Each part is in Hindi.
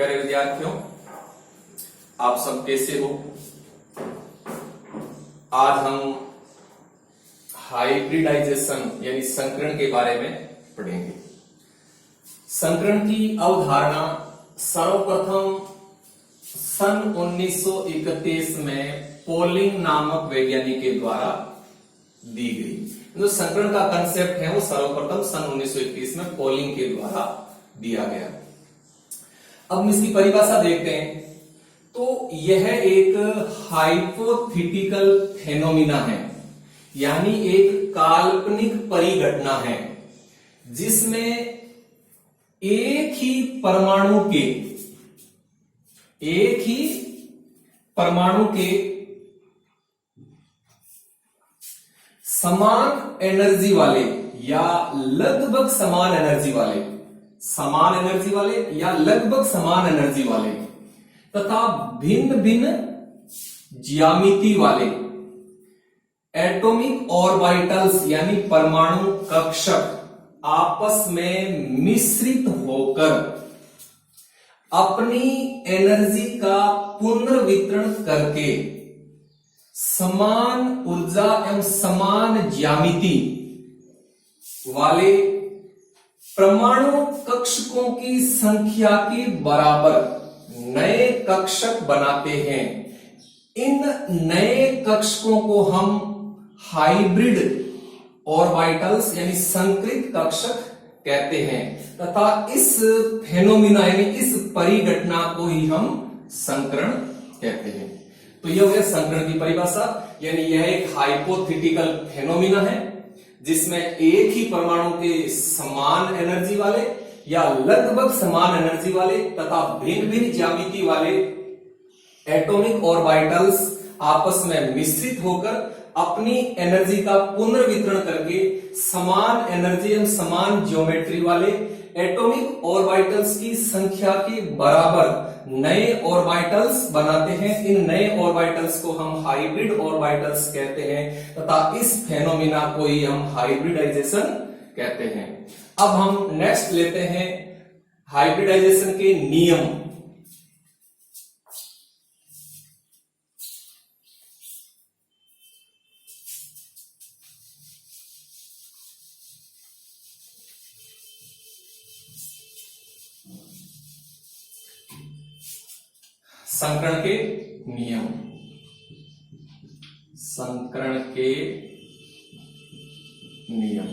प्यारे विद्यार्थियों, आप सब कैसे हो। आज हम हाइब्रिडाइजेशन यानी संकरण के बारे में पढ़ेंगे। संकरण की अवधारणा सर्वप्रथम सन 1931 में पोलिंग नामक वैज्ञानिक के द्वारा दी गई। जो संकरण का कंसेप्ट है वो सर्वप्रथम सन 1931 में पोलिंग के द्वारा दिया गया। अब हम इसकी परिभाषा देखते हैं तो यह एक हाइपोथेटिकल फेनोमिना है, यानी एक काल्पनिक परिघटना है जिसमें एक ही परमाणु के समान एनर्जी वाले या लगभग समान एनर्जी वाले तथा भिन्न भिन्न ज्यामिति वाले एटॉमिक ऑर्बिटल्स यानी परमाणु कक्षक आपस में मिश्रित होकर अपनी एनर्जी का पुनर्वितरण करके समान ऊर्जा एवं समान ज्यामिति वाले परमाणु कक्षकों की संख्या के बराबर नए कक्षक बनाते हैं। इन नए कक्षकों को हम हाइब्रिड ऑर्बिटल्स यानी संकृत कक्षक कहते हैं तथा इस फेनोमिना यानी इस परिघटना को ही हम संकरण कहते हैं। तो यह हो गया संकरण की परिभाषा, यानी यह एक हाइपोथेटिकल फेनोमिना है जिसमें एक ही परमाणु के समान एनर्जी वाले या लगभग समान एनर्जी वाले तथा भिन्न भिन्न ज्यामिति वाले एटॉमिक ऑर्बिटल्स आपस में मिश्रित होकर अपनी एनर्जी का पुनर्वितरण करके समान एनर्जी एवं समान ज्योमेट्री वाले एटॉमिक ऑर्बिटल्स की संख्या के बराबर नए ऑर्बिटल्स बनाते हैं। इन नए ऑर्बिटल्स को हम हाइब्रिड ऑर्बिटल्स कहते हैं तथा इस फेनोमिना को ही हम हाइब्रिडाइजेशन कहते हैं। अब हम नेक्स्ट लेते हैं हाइब्रिडाइजेशन के नियम। संकरण के नियम। संकरण के नियम।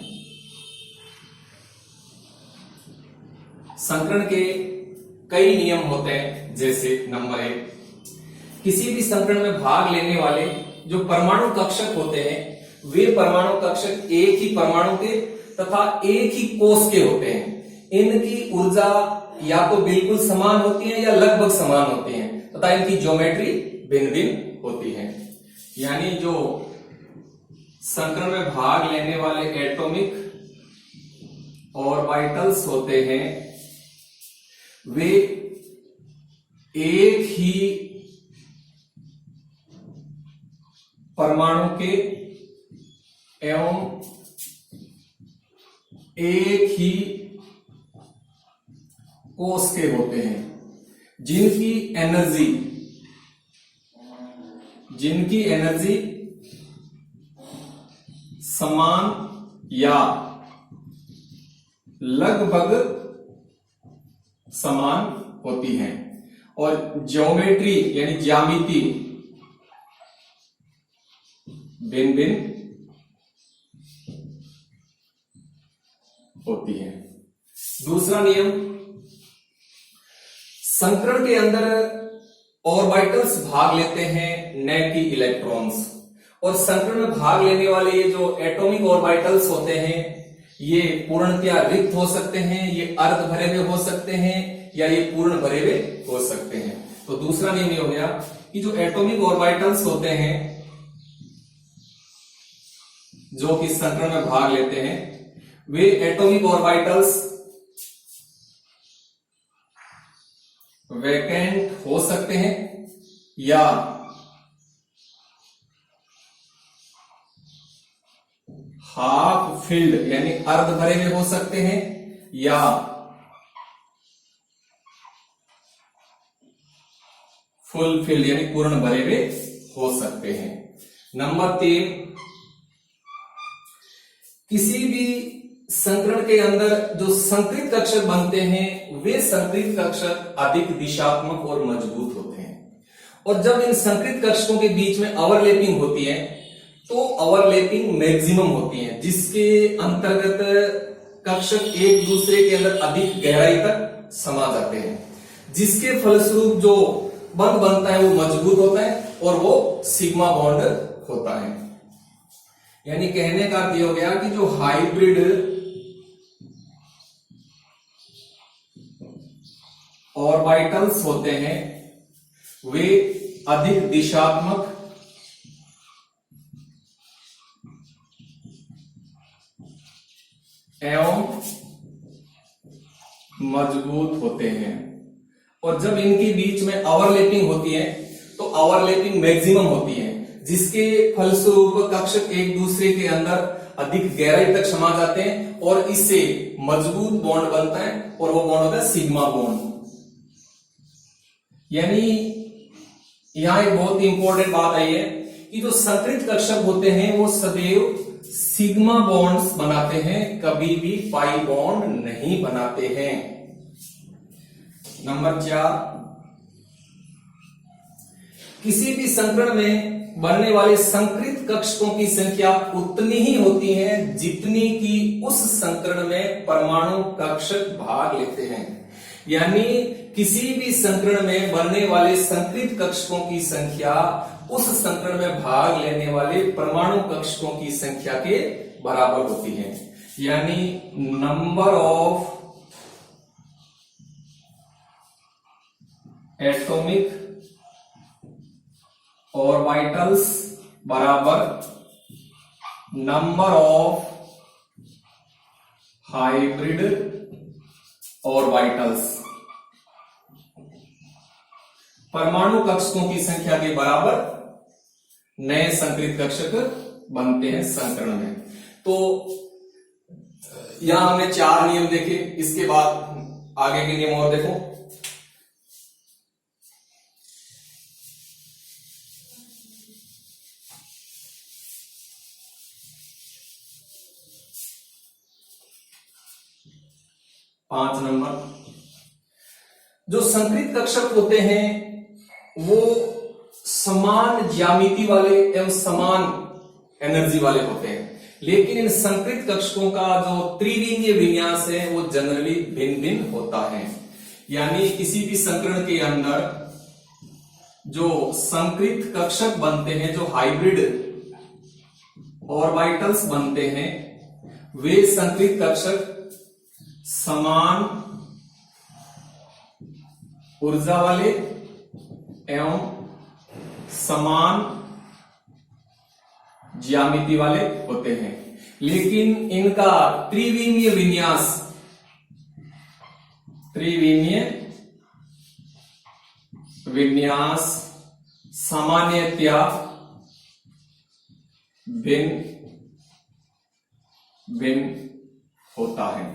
संकरण के कई नियम होते हैं, जैसे नंबर 1, किसी भी संकरण में भाग लेने वाले जो परमाणु कक्षक होते हैं वे परमाणु कक्षक एक ही परमाणु के तथा एक ही कोष के होते हैं। इनकी ऊर्जा या तो बिल्कुल समान होती है या लगभग समान होती है तथा इनकी ज्योमेट्री भिन्न भिन्न होती है। यानी जो संकरण में भाग लेने वाले एटॉमिक ऑर्बिटल्स होते हैं वे एक ही परमाणु के एवं एक ही कोष के होते हैं, जिनकी एनर्जी समान या लगभग समान होती है और ज्योमेट्री यानी ज्यामिति भिन्न भिन्न होती है। दूसरा नियम, संकरण के अंदर ऑर्बिटल्स भाग लेते हैं न कि इलेक्ट्रॉन्स, और संकरण में भाग लेने वाले ये जो एटॉमिक ऑर्बिटल्स होते हैं ये पूर्णतया रिक्त हो सकते हैं, ये अर्ध भरे हुए हो सकते हैं या ये पूर्ण भरे हुए हो सकते हैं। तो दूसरा नियम ये हो गया कि जो एटॉमिक ऑर्बिटल्स होते हैं जो कि संकरण में भाग लेते हैं वे एटॉमिक ऑर्बिटल्स वैकेंट हो सकते हैं या हाफ फिल्ड यानी अर्ध भरे हुए हो सकते हैं या फुलफिल्ड यानी पूर्ण भरे हुए हो सकते हैं। नंबर 3, किसी भी संकरण के अंदर जो संकृत कक्षक बनते हैं वे संकृत कक्षक अधिक दिशात्मक और मजबूत होते हैं। और जब इन संकृत कक्षकों के बीच में ओवरलैपिंग होती है तो ओवरलैपिंग मैक्सिमम होती है, जिसके अंतर्गत कक्षक एक दूसरे के अंदर अधिक गहराई तक समा जाते हैं, जिसके फलस्वरूप जो बंध बनता है वो मजबूत होता है और वो सिग्मा बॉन्ड होता है। यानी कहने का अर्थ ये हो गया कि जो हाइब्रिड ऑर्बिटल्स होते हैं वे अधिक दिशात्मक एवं मजबूत होते हैं। और जब इनके बीच में ओवरलैपिंग होती है तो ओवरलैपिंग मैक्सिमम होती है, जिसके फलस्वरूप कक्षक एक दूसरे के अंदर अधिक गहराई तक समा जाते हैं और इससे मजबूत बॉन्ड बनता है और वो बॉन्ड होता है सिग्मा बॉन्ड। यानी यहां एक बहुत ही इंपॉर्टेंट बात आई है कि जो संकृत कक्षक होते हैं वो सदैव सिग्मा बॉन्ड्स बनाते हैं, कभी भी पाई बॉन्ड नहीं बनाते हैं। नंबर 4, किसी भी संकरण में बनने वाले संकृत कक्षकों की संख्या उतनी ही होती है जितनी कि उस संकरण में परमाणु कक्षक भाग लेते हैं। यानी किसी भी संकरण में बनने वाले संकृत कक्षकों की संख्या उस संकरण में भाग लेने वाले परमाणु कक्षकों की संख्या के बराबर होती है। यानी नंबर ऑफ एटॉमिक ऑर्बिटल्स बराबर नंबर ऑफ हाइब्रिड ऑर्बिटल्स। परमाणु कक्षकों की संख्या के बराबर नए संकृत कक्षक बनते हैं संकरण में। तो यहां हमने 4 नियम देखे, इसके बाद आगे के नियम और देखो। पांच नंबर, जो संकृत कक्षक होते हैं वो समान ज्यामिति वाले एवं समान एनर्जी वाले होते हैं, लेकिन इन संकृत कक्षकों का जो त्रिविमीय विन्यास है वो जनरली भिन्न भिन्न होता है। यानी किसी भी संकरण के अंदर जो संकृत कक्षक बनते हैं, जो हाइब्रिड ऑर्बिटल्स बनते हैं, वे संकृत कक्षक समान ऊर्जा वाले एवं समान ज्यामिति वाले होते हैं, लेकिन इनका त्रिविमीय विन्यास सामान्यतया भिन्न होता है।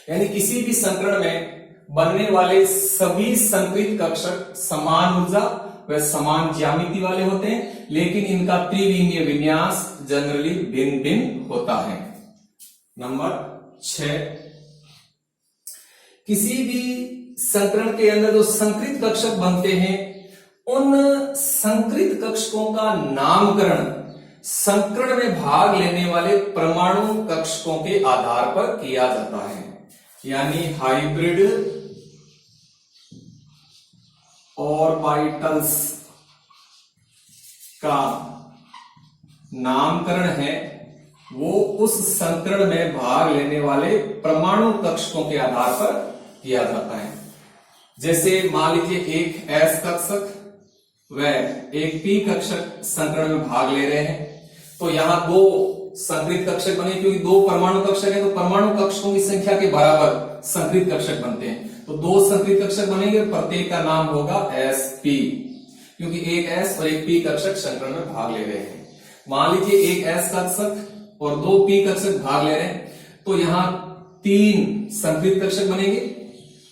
यानी किसी भी संकरण में बनने वाले सभी संकृत कक्षक समान ऊर्जा व समान ज्यामिति वाले होते हैं, लेकिन इनका त्रिविमीय विन्यास जनरली भिन्न भिन्न होता है। नंबर 6, किसी भी संकरण के अंदर जो संकृत कक्षक बनते हैं उन संकृत कक्षकों का नामकरण संकरण में भाग लेने वाले परमाणु कक्षकों के आधार पर किया जाता है। यानी हाइब्रिड ऑर्बिटल्स का नामकरण है वो उस संकरण में भाग लेने वाले परमाणु कक्षकों के आधार पर किया जाता है। जैसे मान लीजिए एक एस कक्षक व एक पी कक्षक संकरण में भाग ले रहे हैं, तो यहां 2 संकृत कक्षक बने, क्योंकि 2 परमाणु कक्षक है तो परमाणु कक्षकों की संख्या के बराबर संकृत कक्षक बनते हैं। तो 2 संकृत कक्षक बनेंगे, प्रत्येक का नाम होगा sp, क्योंकि एक s और एक p कक्षक संकरण में भाग ले रहे हैं। मान लीजिए एक s कक्षक और 2 p कक्षक भाग ले रहे हैं, तो यहां 3 संकृत कक्षक बनेंगे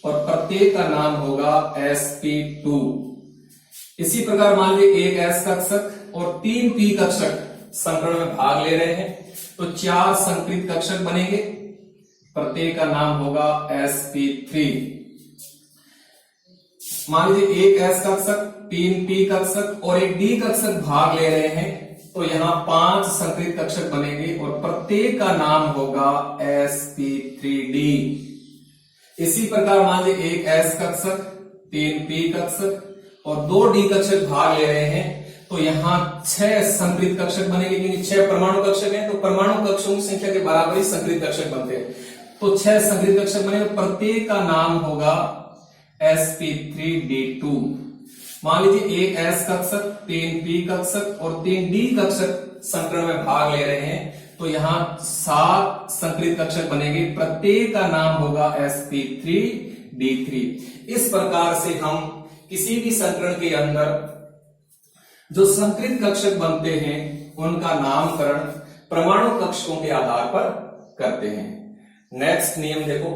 और प्रत्येक का नाम होगा sp2। इसी प्रकार मान लीजिए एक एस कक्षक और 3 पी कक्षक संकरण में भाग ले रहे हैं, तो 4 संकरित कक्षक बनेंगे, प्रत्येक का नाम होगा sp3। मान लीजिए एक एस कक्षक, 3 पी कक्षक और एक डी कक्षक भाग ले रहे हैं, तो यहां 5 संकरित कक्षक बनेंगे और प्रत्येक का नाम होगा sp3d। इसी प्रकार मान लीजिए एक एस कक्षक, 3 पी कक्षक और 2 डी कक्षक भाग ले रहे हैं, तो यहां 6 संकरित कक्षक बनेंगे, क्योंकि 6 परमाणु कक्षक हैं, तो परमाणु कक्षकों की संख्या के बराबर ही संकरित कक्षक बनते हैं। तो 6 संकरित कक्षक बनेंगे, प्रत्येक का नाम होगा sp3d2। मान लीजिए एक एस कक्षक, 3 पी कक्षक और 3 डी कक्षक संकरण में भाग ले रहे हैं, तो यहां 7 संकरित कक्षक बनेंगे, प्रत्येक का नाम होगा sp3d3। इस प्रकार से हम किसी भी संकरण के अंदर जो संकरित कक्षक बनते हैं उनका नामकरण परमाणु कक्षकों के आधार पर करते हैं। नेक्स्ट नियम देखो,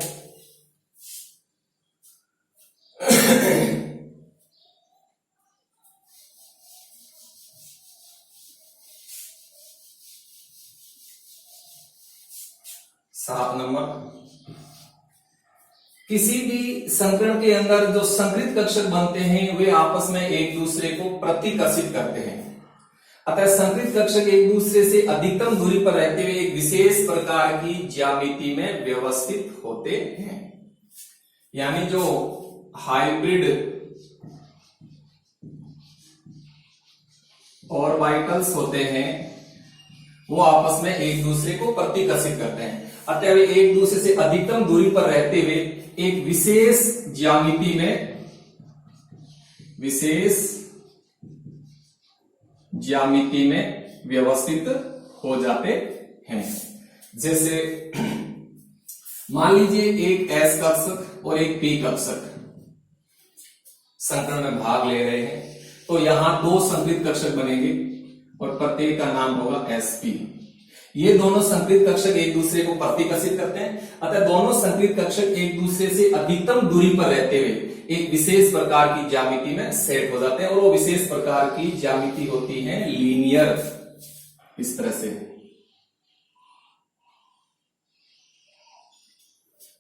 सात नंबर, किसी भी संकरण के अंदर जो संकरित कक्षक बनते हैं वे आपस में एक दूसरे को प्रतिकर्षित करते हैं। अतः संकरित कक्षक एक दूसरे से अधिकतम दूरी पर रहते हुए एक विशेष प्रकार की ज्यामिति में व्यवस्थित होते हैं। यानी जो हाइब्रिड ऑर्बिटल्स होते हैं वो आपस में एक दूसरे को प्रतिकर्षित करते हैं। अतः वे एक दूसरे से अधिकतम दूरी पर रहते हुए एक विशेष ज्यामिति में व्यवस्थित हो जाते हैं। जैसे मान लीजिए एक एस कक्षक और एक पी कक्षक संकरण में भाग ले रहे हैं, तो यहां 2 संकरित कक्षक बनेंगे और प्रत्येक का नाम होगा sp। ये दोनों संकरित कक्षक एक दूसरे को प्रतिकर्षित करते हैं, अतः दोनों संकरित कक्षक एक दूसरे से अधिकतम दूरी पर रहते हुए एक विशेष प्रकार की ज्यामिति में सेट हो जाते हैं, और वो विशेष प्रकार की ज्यामिति होती है लीनियर, इस तरह से।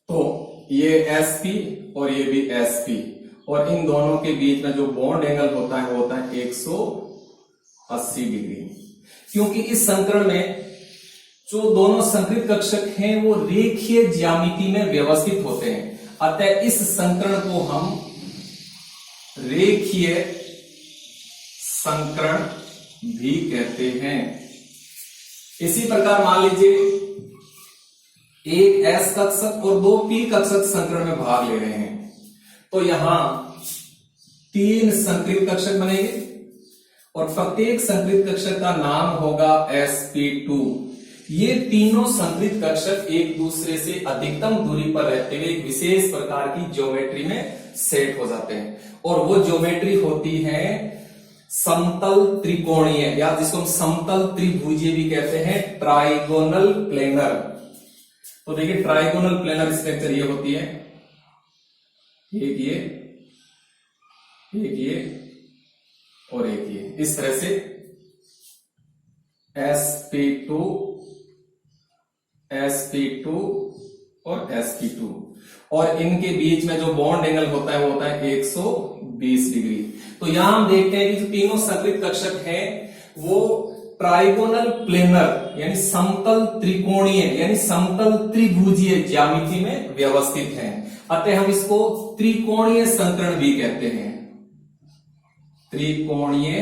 तो ये sp और ये भी sp, और इन दोनों के बीच में जो बॉन्ड एंगल होता है वो होता है 180 डिग्री, क्योंकि इस संकरण में जो दोनों संकरित कक्षक हैं वो रेखीय ज्यामिति में व्यवस्थित होते हैं। अतः इस संकरण को हम रेखीय संकरण भी कहते हैं। इसी प्रकार मान लीजिए एक एस कक्षक और 2 पी कक्षक संकरण में भाग ले रहे हैं, तो यहां 3 संकरित कक्षक बनेंगे और प्रत्येक संकरित कक्षक का नाम होगा sp2। ये तीनों संकरित कक्षक एक दूसरे से अधिकतम दूरी पर रहते हुए एक विशेष प्रकार की ज्योमेट्री में सेट हो जाते हैं, और वो ज्योमेट्री होती है समतल त्रिकोणीय, या जिसको हम समतल त्रिभुजीय भी कहते हैं, ट्राइगोनल प्लेनर। तो देखिए ट्राइगोनल प्लेनर स्ट्रक्चर ये होती है, एक ये और एक ये, इस तरह से sp2 और sp2, और इनके बीच में जो बॉन्ड एंगल होता है वो होता है 120 डिग्री। तो यहां हम देखते हैं कि जो तीनों संकरित कक्षक हैं वो ट्राइगोनल प्लेनर यानी समतल त्रिकोणीय यानी समतल त्रिभुजीय ज्यामिति में व्यवस्थित हैं। अतः हम इसको त्रिकोणीय संकरण भी कहते हैं, त्रिकोणीय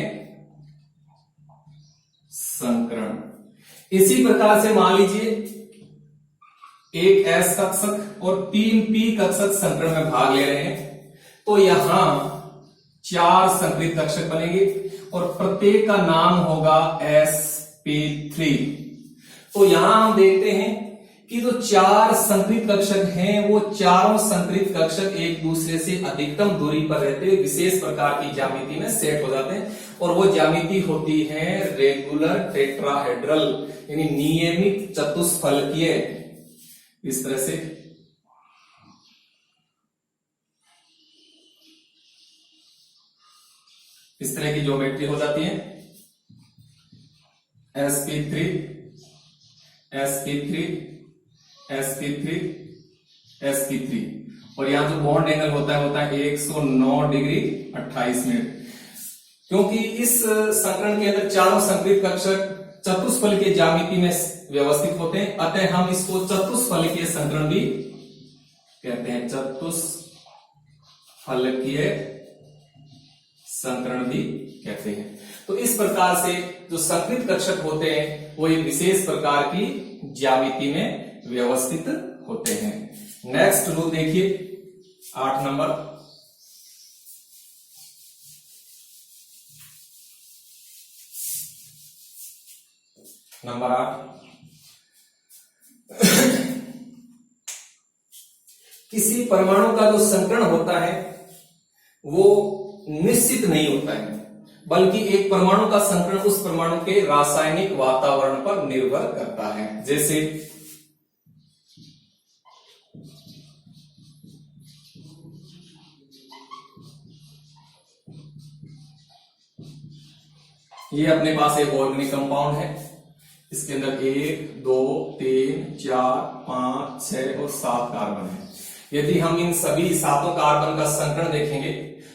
संकरण। इसी प्रकार से मान लीजिए एक एस कक्षक और 3 पी कक्षक संकरण में भाग ले रहे हैं, तो यहां 4 संकरित कक्षक बनेंगे और प्रत्येक का नाम होगा sp3। तो यहां हम देखते हैं कि जो 4 संकरित कक्षक हैं वो चारों संकरित कक्षक एक दूसरे से अधिकतम दूरी पर रहते हुए विशेष प्रकार की ज्यामिति में सेट हो जाते हैं, और वो ज्यामिति होती है रेगुलर टेट्राहेड्रल यानी नियमित चतुष्फलकीय, इस तरह से। इस तरह की ज्योमेट्री हो जाती है, sp3 sp3 sp3 sp3, और यहां जो बॉन्ड एंगल होता है 109 डिग्री 28 मिनट। क्योंकि इस संकरण के अंदर चारों संक्रिय कक्षक चतुष्फलकीय ज्यामिति में व्यवस्थित होते हैं, अतः हम इसको चतुष्फलकीय संकरण भी कहते हैं, चतुष्फलकीय संकरण भी कहते हैं। तो इस प्रकार से जो संक्रिय कक्षक होते हैं वो एक विशेष प्रकार की ज्यामिति में व्यवस्थित होते हैं। नेक्स्ट रूल देखिए 8 नंबर, नंबर 8, किसी परमाणु का जो संकरण होता है वो निश्चित नहीं होता है, बल्कि एक परमाणु का संकरण उस परमाणु के रासायनिक वातावरण पर निर्भर करता है। जैसे ये अपने पास एक ऑर्गेनिक कंपाउंड है, इसके अंदर 1 2 3 4 5 6 और 7 कार्बन है। यदि हम इन सभी 7 कार्बन का संकरण देखेंगे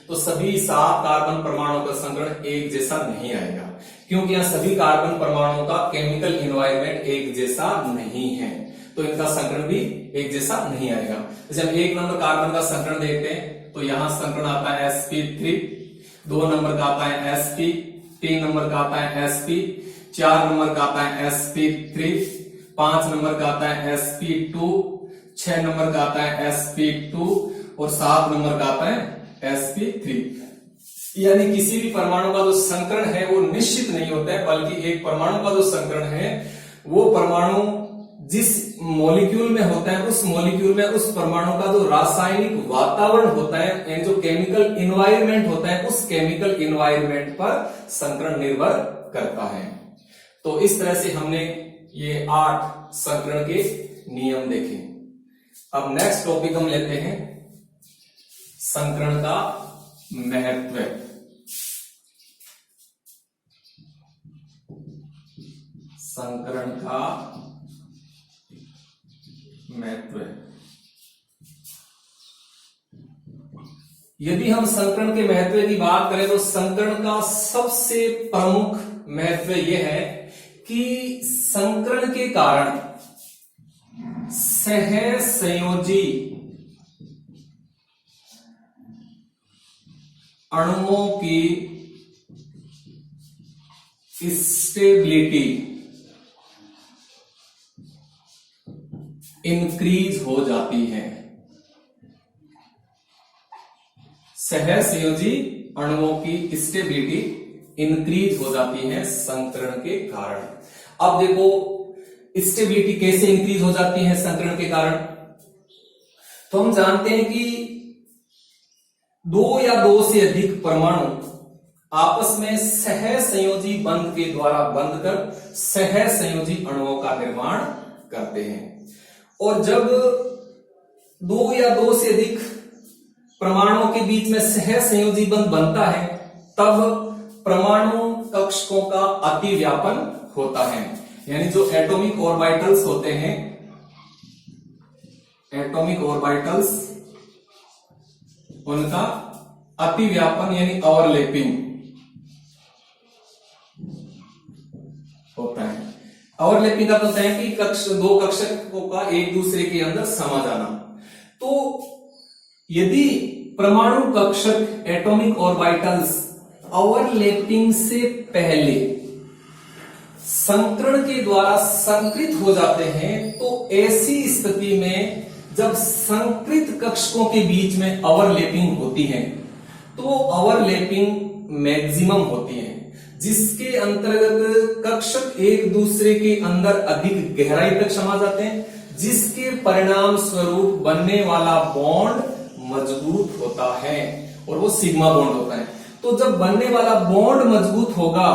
तो सभी 7 कार्बन परमाणुओं का संकरण एक जैसा नहीं आएगा, क्योंकि यहां सभी कार्बन परमाणुओं का केमिकल एनवायरनमेंट एक जैसा नहीं है, तो इनका संकरण भी एक जैसा नहीं आएगा। जैसे हम 1 नंबर कार्बन का संकरण देखते हैं तो यहां संकरण आता है sp3, 2 नंबर का आता है sp, 3 नंबर का आता है sp, 4 नंबर का आता है sp3, 5 नंबर का आता है sp2, 6 नंबर का आता है sp2 और 7 नंबर का आता है sp3। यानी किसी भी परमाणु का जो संकरण है वो निश्चित नहीं होता है, बल्कि एक परमाणु का जो संकरण है वो परमाणु जिस मॉलिक्यूल में होता है उस मॉलिक्यूल में उस परमाणु का जो रासायनिक वातावरण होता है यानी जो केमिकल एनवायरनमेंट होता है उस केमिकल एनवायरनमेंट पर संकरण निर्भर करता है। तो इस तरह से हमने ये 8 संकरण के नियम देखे। अब नेक्स्ट टॉपिक हम लेते हैं संकरण का महत्व। संकरण का महत्व, यदि हम संकरण के महत्व की बात करें तो संकरण का सबसे प्रमुख महत्व यह है कि संकरण के कारण सहसंयोजी अणुओं की स्टेबिलिटी इंक्रीज हो जाती है। सहसंयोजी अणुओं की स्टेबिलिटी इंक्रीज हो जाती है संकरण के कारण। अब देखो स्टेबिलिटी कैसे इंक्रीज हो जाती है संकरण के कारण, तो हम जानते हैं कि 2 या 2 से अधिक परमाणु आपस में सहसंयोजी बंध के द्वारा बंध कर सहसंयोजी अणुओं का निर्माण करते हैं। और जब 2 या 2 से अधिक परमाणुओं के बीच में सहसंयोजी बंध बनता है तब परमाणु कक्षकों का अतिव्यापन होता है, यानी जो एटॉमिक ऑर्बिटल्स होते हैं, एटॉमिक ऑर्बिटल्स उनका अतिव्यापन यानी ओवरलैपिंग होता है। ओवरलैपिंग का तो होता है कि दो कक्षकों का एक दूसरे के अंदर समा जाना। तो यदि परमाणु कक्षक एटॉमिक ऑर्बिटल्स ओवरलैपिंग से पहले संकरण के द्वारा संकृत हो जाते हैं तो ऐसी स्थिति में जब संकृत कक्षकों के बीच में ओवरलैपिंग होती है तो ओवरलैपिंग मैक्सिमम होती है, जिसके अंतर्गत कक्षक एक दूसरे के अंदर अधिक गहराई तक समा जाते हैं, जिसके परिणाम स्वरूप बनने वाला बॉन्ड मजबूत होता है और वो सिग्मा बॉन्ड होता है। तो जब बनने वाला बॉन्ड मजबूत होगा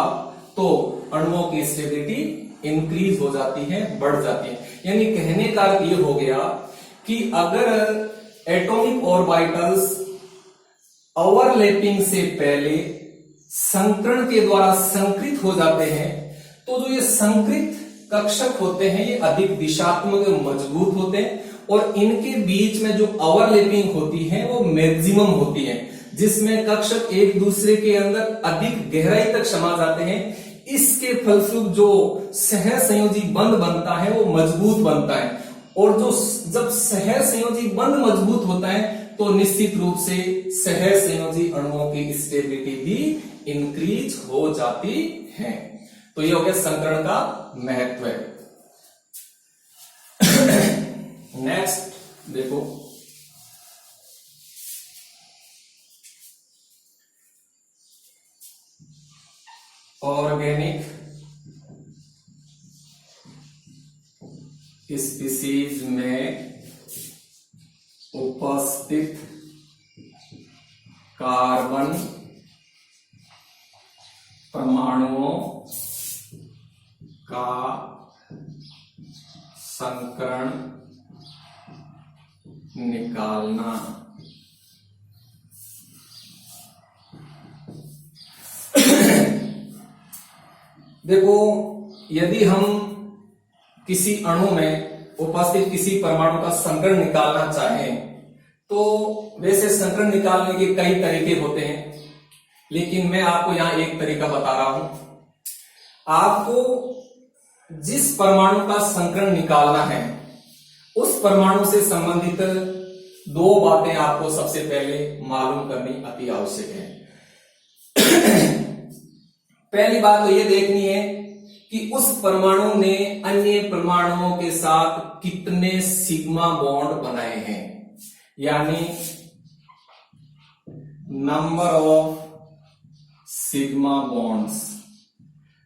तो अणुओं की स्टेबिलिटी इंक्रीज हो जाती है, बढ़ जाती है। यानी कहने का अर्थ ये हो गया कि अगर एटॉमिक ऑर्बिटल्स ओवरलैपिंग से पहले संकरण के द्वारा संकृत हो जाते हैं, तो जो ये संकृत कक्षक होते हैं ये अधिक दिशात्मक मजबूत होते हैं और इनके बीच में जो ओवरलैपिंग होती है वो मैक्सिमम होती है, जिसमें कक्षक एक दूसरे के अंदर अधिक गहराई तक समा जाते हैं। इसके फलस्वरूप जो सह संयोजी बंध बनता है वो मजबूत बनता है, और जो जब सह संयोजी बंध मजबूत होता है तो निश्चित रूप से सह संयोजी अणुओं की स्टेबिलिटी भी इंक्रीज हो जाती है। तो ये हो गया संकरण का महत्व। नेक्स्ट देखो, ऑर्गेनिक स्पीसीज में उपस्थित कार्बन परमाणुओं का संकरण निकालना। देखो, यदि हम किसी अणु में उपस्थित किसी परमाणु का संकरण निकालना चाहें तो वैसे संकरण निकालने के कई तरीके होते हैं, लेकिन मैं आपको यहां एक तरीका बता रहा हूं। आपको जिस परमाणु का संकरण निकालना है उस परमाणु से संबंधित दो बातें आपको सबसे पहले मालूम करनी अति आवश्यक है। पहली बात तो यह देखनी है कि उस परमाणु ने अन्य परमाणुओं के साथ कितने सिग्मा बॉन्ड बनाए हैं, यानी नंबर ऑफ सिग्मा बॉन्ड्स।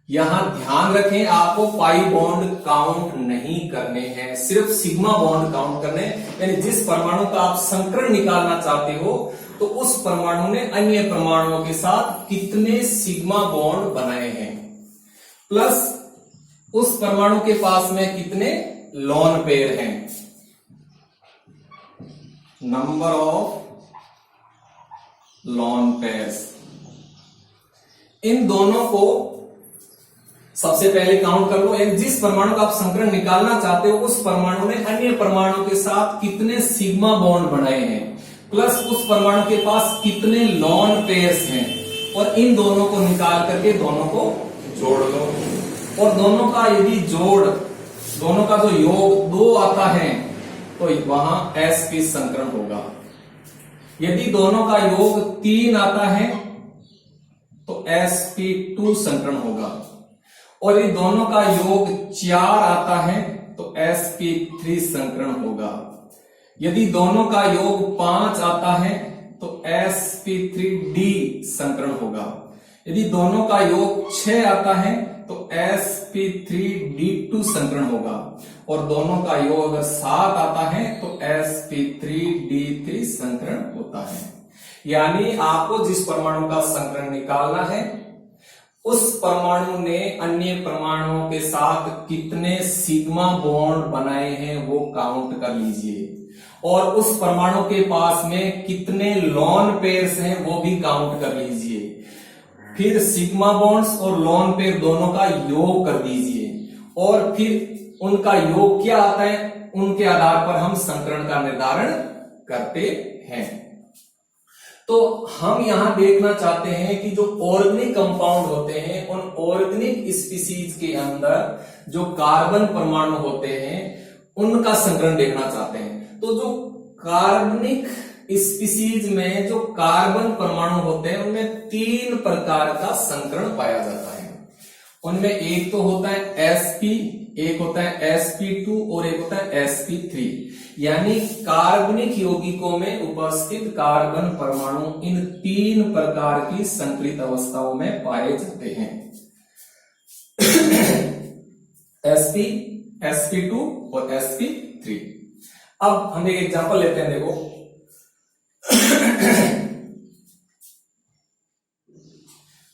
यहां ध्यान रखें, आपको पाई बॉन्ड काउंट नहीं करने हैं, सिर्फ सिग्मा बॉन्ड काउंट करने हैं। यानी जिस परमाणु का आप संकरण निकालना चाहते हो तो उस परमाणु ने अन्य परमाणुओं के साथ कितने सिग्मा बॉन्ड बनाए हैं, प्लस उस परमाणु के पास में कितने लोन पेयर हैं, नंबर ऑफ लोन पेयर्स। इन दोनों को सबसे पहले काउंट कर लो। जिस परमाणु का आप संकरण निकालना चाहते हो उस परमाणु ने अन्य परमाणु के साथ कितने सिग्मा बॉन्ड बनाए हैं, प्लस उस परमाणु के पास कितने लोन पेयर्स हैं, और इन दोनों को निकाल करके दोनों को जोड़ लो। और दोनों का यदि जोड़, दोनों का जो योग 2 आता है तो वहां sp संकरण होगा। यदि दोनों का योग 3 आता है तो sp2 संकरण होगा, और यदि दोनों का योग 4 आता है तो sp3 संकरण होगा। यदि दोनों का योग 5 आता है तो sp3d संकरण होगा। यदि दोनों का योग 6 आता है तो sp3d2 संकरण होगा, और दोनों का योग अगर 7 आता है तो sp3d3 संकरण होता है। यानी आपको जिस परमाणु का संकरण निकालना है उस परमाणु ने अन्य परमाणुओं के साथ कितने सिग्मा बॉन्ड बनाए हैं वो काउंट कर लीजिए, और उस परमाणु के पास में कितने लोन पेयर्स हैं वो भी काउंट कर लीजिए। फिर सिग्मा बॉन्ड्स और लोन पेयर दोनों का योग कर दीजिए, और फिर उनका योग क्या आता है उनके आधार पर हम संकरण का निर्धारण करते हैं। तो हम यहां देखना चाहते हैं कि जो ऑर्गेनिक कंपाउंड होते हैं उन ऑर्गेनिक स्पीसीज के अंदर जो कार्बन परमाणु होते हैं उनका संकरण देखना चाहते हैं। तो जो कार्बनिक स्पीसीज में जो कार्बन परमाणु होते हैं उनमें 3 प्रकार का संकरण पाया जाता है। उनमें एक तो होता है sp, एक होता है sp2 और एक होता है sp3। यानी कार्बनिक यौगिकों में उपस्थित कार्बन परमाणु इन 3 प्रकार की संकलित अवस्थाओं में पाए जाते हैं। sp, sp2 और sp3। अब हम एक एग्जांपल लेते हैं, देखो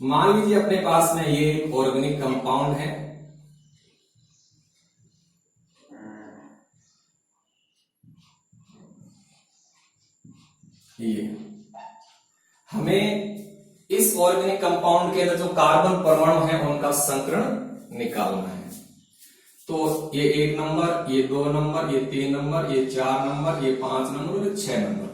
मान लीजिए अपने पास में ये ऑर्गेनिक कंपाउंड है, ये हमें इस इस ऑर्गेनिक कंपाउंड के अंदर जो कार्बन परमाणु है उनका संकरण निकालना है। तो ये 1 नंबर, ये 2 नंबर, ये 3 नंबर, ये 4 नंबर, ये 5 नंबर और ये 6 नंबर।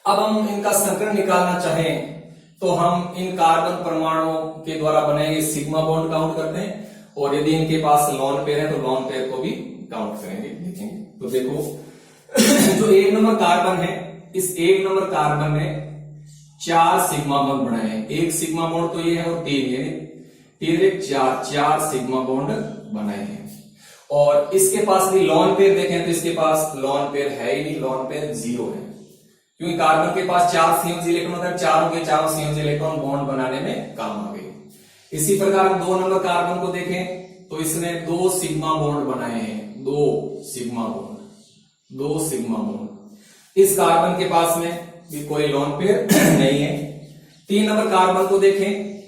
अब हम इनका संकरण निकालना चाहें तो हम इन कार्बन परमाणुओं के द्वारा बनाए सिग्मा बॉन्ड काउंट करते हैं, और यदि इनके पास लॉन पेयर है तो लॉन पेयर को भी काउंट करेंगे, देखेंगे। तो देखो जो 1 नंबर कार्बन है, इस 1 नंबर कार्बन में 4 सिग्मा बॉन्ड बनाए हैं। 1 सिग्मा बॉन्ड तो ये है और 3 यानी 3 4 सिग्मा बॉन्ड बनाए हैं। और इसके पास भी लॉन पेयर देखें तो इसके पास लॉन पेयर है ही नहीं, लॉन पेयर 0 है, क्योंकि कार्बन के पास 4 संयोजी इलेक्ट्रॉन होता है, चारों के चारों संयोजी इलेक्ट्रॉन बॉन्ड बनाने में काम आ गए। इसी प्रकार हम 2 नंबर कार्बन को देखें तो इसने 2 सिग्मा बॉन्ड बनाए हैं, 2 सिग्मा बॉन्ड। इस कार्बन के पास में भी कोई लॉन पेयर नहीं है। 3 नंबर कार्बन को देखें,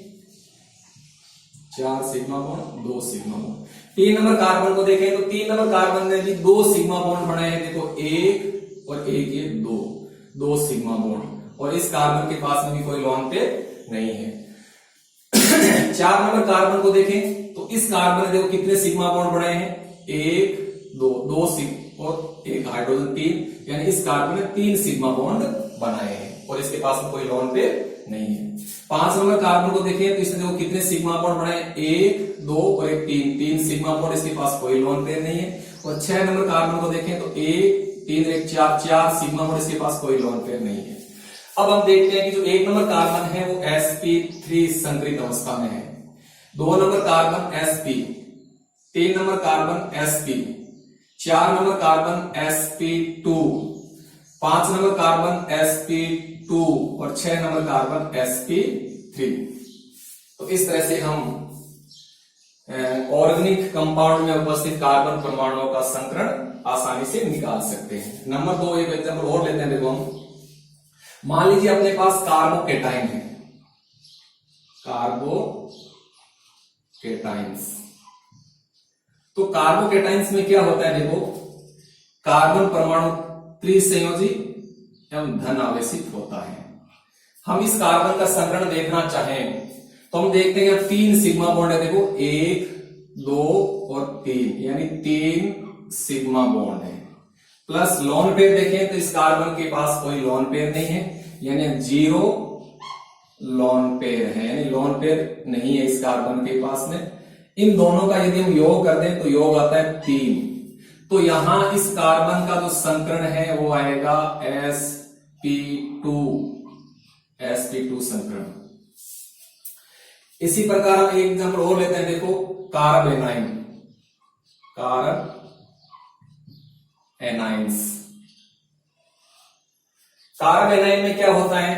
4 sigma bond, 2 sigma bond. 3 number carbon को देखें तो 3 नंबर कार्बन ने भी 2 सिग्मा बॉन्ड बनाए हैं, देखो 1 और 1 ये 2 सिग्मा बॉन्ड, और इस कार्बन के पास में भी कोई लॉन पेयर नहीं है। 4 नंबर कार्बन को देखें तो इस कार्बन ने देखो कितने सिग्मा बॉन्ड बनाए हैं, 1 2 और 1 हाइड्रोजन 3, यानी इस कार्बन ने 3 सिग्मा बॉन्ड बनाए हैं और इसके पास में कोई लॉन पेयर नहीं है। 5 नंबर कार्बन को देखें तो इसने देखो कितने सिग्मा बॉन्ड बनाए, 1 2 और 1 3 सिग्मा बॉन्ड, इसके पास कोई लॉन पेयर नहीं है। और 6 नंबर कार्बन को देखें तो 1 3 1 4 सिग्मा बॉन्ड, इसके पास कोई लॉन पेयर नहीं है। अब हम देखते हैं कि जो 1 नंबर कार्बन है वो sp3 संकरित अवस्था में है, 2 number carbon sp, 3 number carbon sp, 4 number carbon sp2, 5 number carbon sp2 और 6 नंबर कार्बन sp3। तो इस तरह से हम ऑर्गेनिक कंपाउंड में उपस्थित कार्बन परमाणुओं का संकरण आसानी से निकाल सकते हैं। नंबर 2 एक एग्जांपल और लेते हैं। देखो हम मान लीजिए अपने पास कार्बोकेटाइन है, कार्बोकेटाइंस। तो कार्बोकेटाइंस में क्या होता है, देखो कार्बन परमाणु त्रिसंयोजी एवं धन आवेशित होता है। हम इस कार्बन का संकरण देखना चाहें तो हम देखते हैं 3 सिग्मा बॉन्ड है, देखो 1 2 और 3 यानी 3 सिग्मा बॉन्ड है, प्लस लॉन पेयर देखें तो इस कार्बन के पास कोई लॉन पेयर नहीं है, यानी 0 लॉन पेयर है, यानी लॉन पेयर नहीं है इस कार्बन के पास में। इन दोनों का यदि हम योग कर दें तो योग आता है 3। तो यहां इस कार्बन का जो संकरण है वो आएगा sp2 संकरण। इसी प्रकार हम एक एग्जांपल और लेते हैं, देखो कार्बेनाइन में क्या होता है,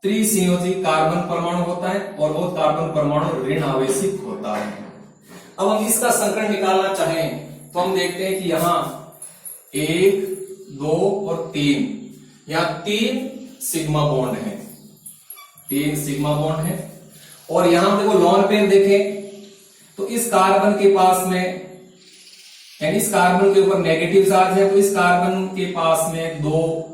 त्रिसंयोजी कार्बन परमाणु होता है और वो कार्बन परमाणु ऋण आवेशित होता है। अब हम इसका संकरण निकालना चाहें तो हम देखते हैं कि यहां 1 2 और 3 यहां 3 सिग्मा बॉन्ड है, 3 सिग्मा बॉन्ड है। और यहां देखो लॉन पेयर देखें तो इस कार्बन के पास में, यानी इस कार्बन के ऊपर नेगेटिव चार्ज है, तो इस कार्बन के पास में 2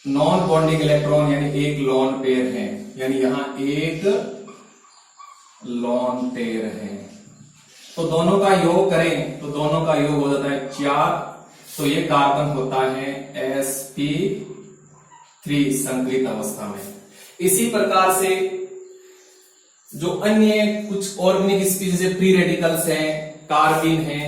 नॉन बॉन्डिंग इलेक्ट्रॉन यानी 1 लॉन पेयर है, यानी यहां 1 लॉन पेयर है। तो दोनों का योग करें तो दोनों का योग हो जाता है 4, तो ये कार्बन होता है sp3 संकरित अवस्था में। इसी प्रकार से जो अन्य कुछ ऑर्गेनिक स्पीशीज है, फ्री रेडिकल्स हैं, कार्बिन हैं,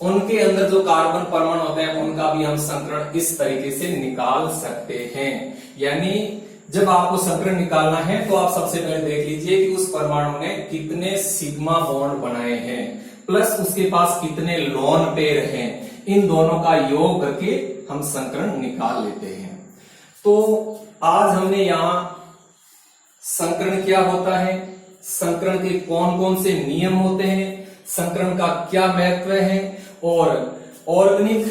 उनके अंदर जो कार्बन परमाणु होते हैं उनका भी हम संकरण इस तरीके से निकाल सकते हैं। यानी जब आपको संकरण निकालना है तो आप सबसे पहले देख लीजिए कि उस परमाणु ने कितने सिग्मा बॉन्ड बनाए हैं, प्लस उसके पास कितने लॉन पेयर हैं। इन दोनों का योग करके हम संकरण निकाल लेते हैं। तो आज हमने यहां संकरण क्या होता है, संकरण के कौन कौन से नियम होते हैं, संकरण का क्या महत्व है और ऑर्गेनिक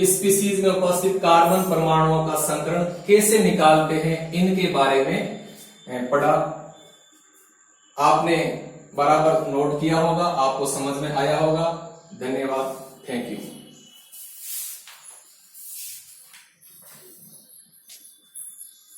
स्पीशीज में उपस्थित कार्बन परमाणुओं का संकरण कैसे निकालते हैं, इनके बारे में पढ़ा। आपने बराबर नोट किया होगा, आपको समझ में आया होगा। धन्यवाद, थैंक यू।